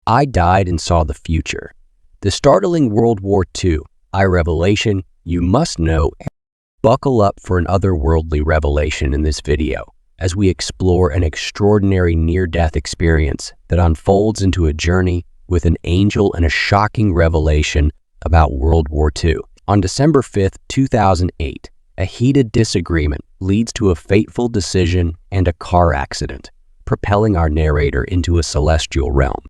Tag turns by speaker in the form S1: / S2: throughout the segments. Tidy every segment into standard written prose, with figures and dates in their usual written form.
S1: I died and saw the future. The startling World War II, revelation you must know. Buckle up for an otherworldly revelation in this video as we explore an extraordinary near-death experience that unfolds into a journey with an angel and a shocking revelation about World War II. On December 5th, 2008, a heated disagreement leads to a fateful decision and a car accident, propelling our narrator into a celestial realm.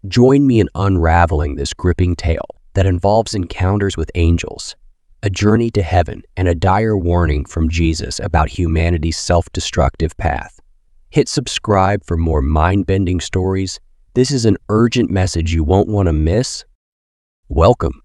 S1: Join me in unraveling this gripping tale that involves encounters with angels, a journey to heaven, and a dire warning from Jesus about humanity's self-destructive path. Hit subscribe for more mind-bending stories. This is an urgent message you won't want to miss. Welcome.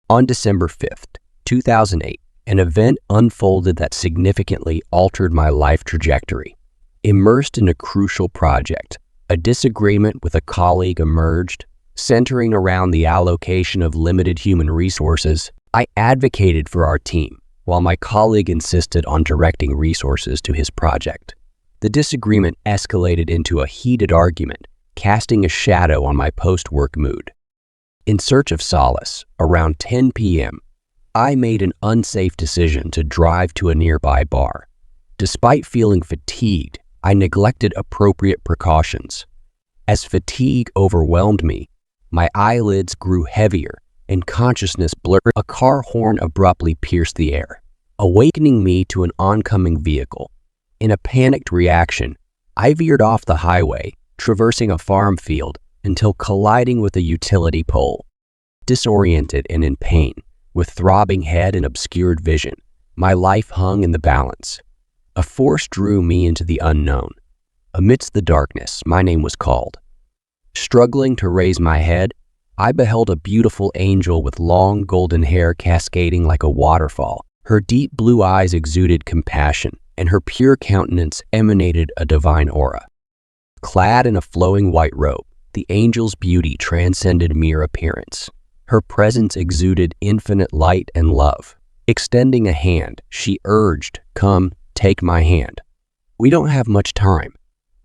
S1: On December 5th, 2008, an event unfolded that significantly altered my life trajectory. Immersed in a crucial project, a disagreement with a colleague emerged, centering around the allocation of limited human resources. I advocated for our team, while my colleague insisted on directing resources to his project. The disagreement escalated into a heated argument, casting a shadow on my post-work mood. In search of solace, around 10 p.m., I made an unsafe decision to drive to a nearby bar. Despite feeling fatigued, I neglected appropriate precautions. As fatigue overwhelmed me, my eyelids grew heavier and consciousness blurred. A car horn abruptly pierced the air, awakening me to an oncoming vehicle. In a panicked reaction, I veered off the highway, traversing a farm field until colliding with a utility pole. Disoriented and in pain, with throbbing head and obscured vision, my life hung in the balance. A force drew me into the unknown. Amidst the darkness, my name was called. Struggling to raise my head, I beheld a beautiful angel with long golden hair cascading like a waterfall. Her deep blue eyes exuded compassion, and her pure countenance emanated a divine aura. Clad in a flowing white robe, the angel's beauty transcended mere appearance. Her presence exuded infinite light and love. Extending a hand, she urged, "Come, take my hand." We don't have much time.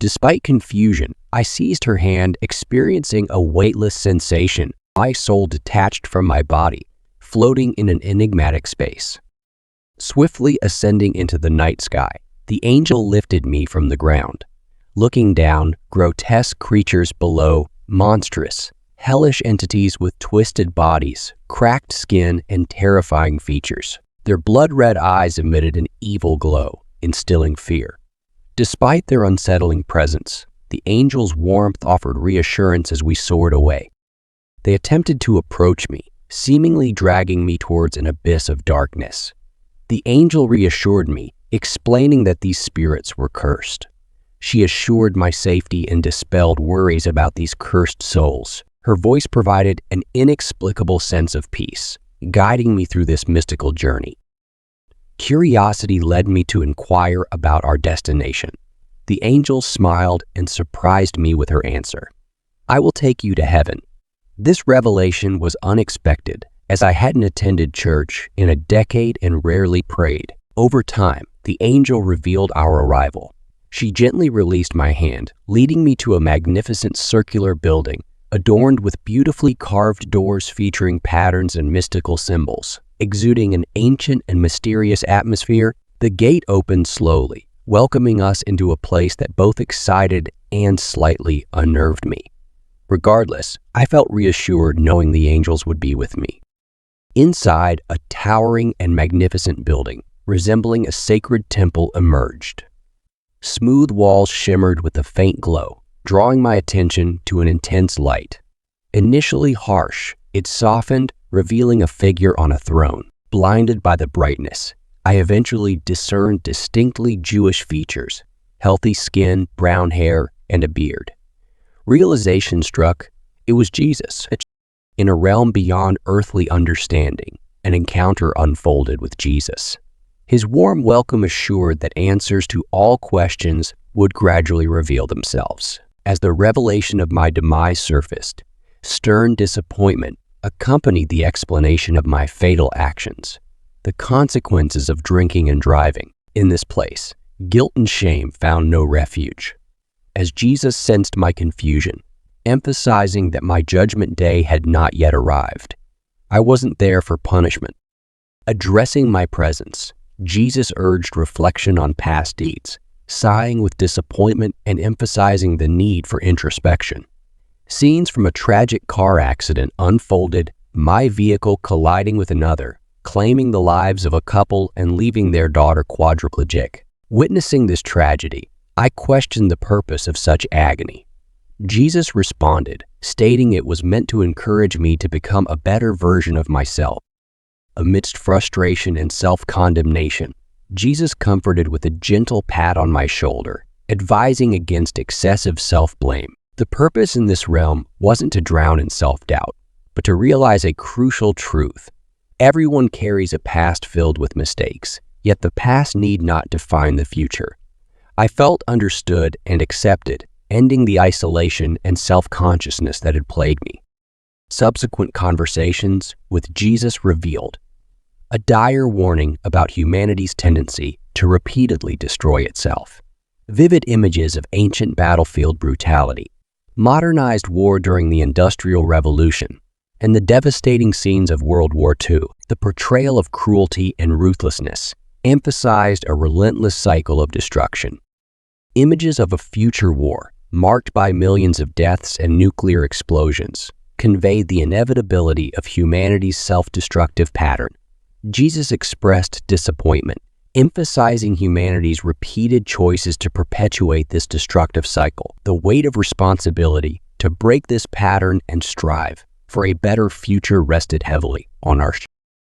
S1: Despite confusion, I seized her hand, experiencing a weightless sensation, my soul detached from my body, floating in an enigmatic space. Swiftly ascending into the night sky, the angel lifted me from the ground. Looking down, grotesque creatures below, monstrous, hellish entities with twisted bodies, cracked skin, and terrifying features. Their blood-red eyes emitted an evil glow, instilling fear. Despite their unsettling presence, the angel's warmth offered reassurance as we soared away. They attempted to approach me, seemingly dragging me towards an abyss of darkness. The angel reassured me, explaining that these spirits were cursed. She assured my safety and dispelled worries about these cursed souls. Her voice provided an inexplicable sense of peace, guiding me through this mystical journey. Curiosity led me to inquire about our destination. The angel smiled and surprised me with her answer. "I will take you to heaven." This revelation was unexpected, as I hadn't attended church in a decade and rarely prayed. Over time, the angel revealed our arrival. She gently released my hand, leading me to a magnificent circular building, adorned with beautifully carved doors featuring patterns and mystical symbols. Exuding an ancient and mysterious atmosphere, the gate opened slowly, welcoming us into a place that both excited and slightly unnerved me. Regardless, I felt reassured knowing the angels would be with me. Inside, a towering and magnificent building, resembling a sacred temple, emerged. Smooth walls shimmered with a faint glow, drawing my attention to an intense light. Initially harsh, it softened, revealing a figure on a throne. Blinded by the brightness, I eventually discerned distinctly Jewish features: healthy skin, brown hair, and a beard. Realization struck: it was Jesus. In a realm beyond earthly understanding, an encounter unfolded with Jesus. His warm welcome assured that answers to all questions would gradually reveal themselves. As the revelation of my demise surfaced, stern disappointment accompanied the explanation of my fatal actions. The consequences of drinking and driving. In this place, guilt and shame found no refuge. As Jesus sensed my confusion, emphasizing that my judgment day had not yet arrived. I wasn't there for punishment. Addressing my presence, Jesus urged reflection on past deeds, sighing with disappointment and emphasizing the need for introspection. Scenes from a tragic car accident unfolded, my vehicle colliding with another, claiming the lives of a couple and leaving their daughter quadriplegic. Witnessing this tragedy, I questioned the purpose of such agony. Jesus responded, stating it was meant to encourage me to become a better version of myself. Amidst frustration and self-condemnation, Jesus comforted with a gentle pat on my shoulder, advising against excessive self-blame. The purpose in this realm wasn't to drown in self-doubt, but to realize a crucial truth. Everyone carries a past filled with mistakes, yet the past need not define the future. I felt understood and accepted, ending the isolation and self-consciousness that had plagued me. Subsequent conversations with Jesus revealed a dire warning about humanity's tendency to repeatedly destroy itself. Vivid images of ancient battlefield brutality, modernized war during the Industrial Revolution, and the devastating scenes of World War II, the portrayal of cruelty and ruthlessness, emphasized a relentless cycle of destruction. Images of a future war, marked by millions of deaths and nuclear explosions, conveyed the inevitability of humanity's self-destructive pattern. Jesus expressed disappointment, emphasizing humanity's repeated choices to perpetuate this destructive cycle. The weight of responsibility to break this pattern and strive for a better future rested heavily on our shoulders.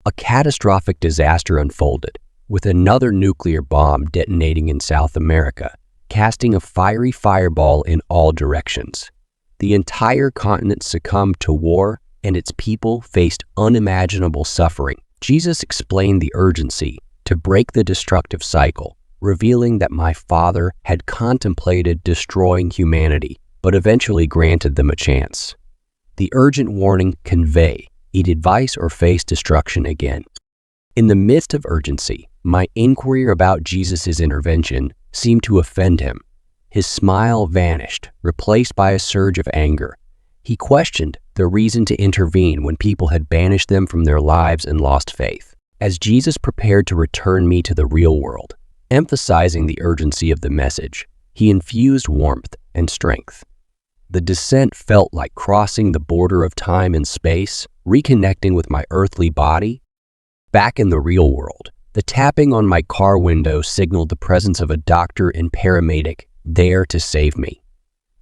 S1: A catastrophic disaster unfolded, with another nuclear bomb detonating in South America, casting a fiery fireball in all directions. The entire continent succumbed to war, and its people faced unimaginable suffering. Jesus explained the urgency to break the destructive cycle, revealing that my Father had contemplated destroying humanity, but eventually granted them a chance. The urgent warning convey, eat advice or face destruction again. In the midst of urgency, my inquiry about Jesus' intervention seemed to offend him. His smile vanished, replaced by a surge of anger. He questioned the reason to intervene when people had banished them from their lives and lost faith. As Jesus prepared to return me to the real world, emphasizing the urgency of the message, he infused warmth and strength. The descent felt like crossing the border of time and space, reconnecting with my earthly body. Back in the real world, the tapping on my car window signaled the presence of a doctor and paramedic there to save me.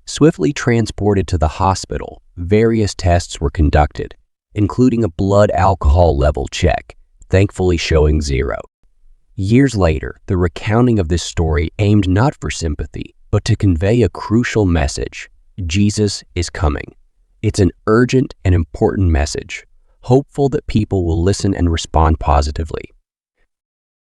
S1: Swiftly transported to the hospital, various tests were conducted, including a blood alcohol level check, thankfully showing 0. Years later, the recounting of this story aimed not for sympathy, but to convey a crucial message. Jesus is coming. It's an urgent and important message, hopeful that people will listen and respond positively.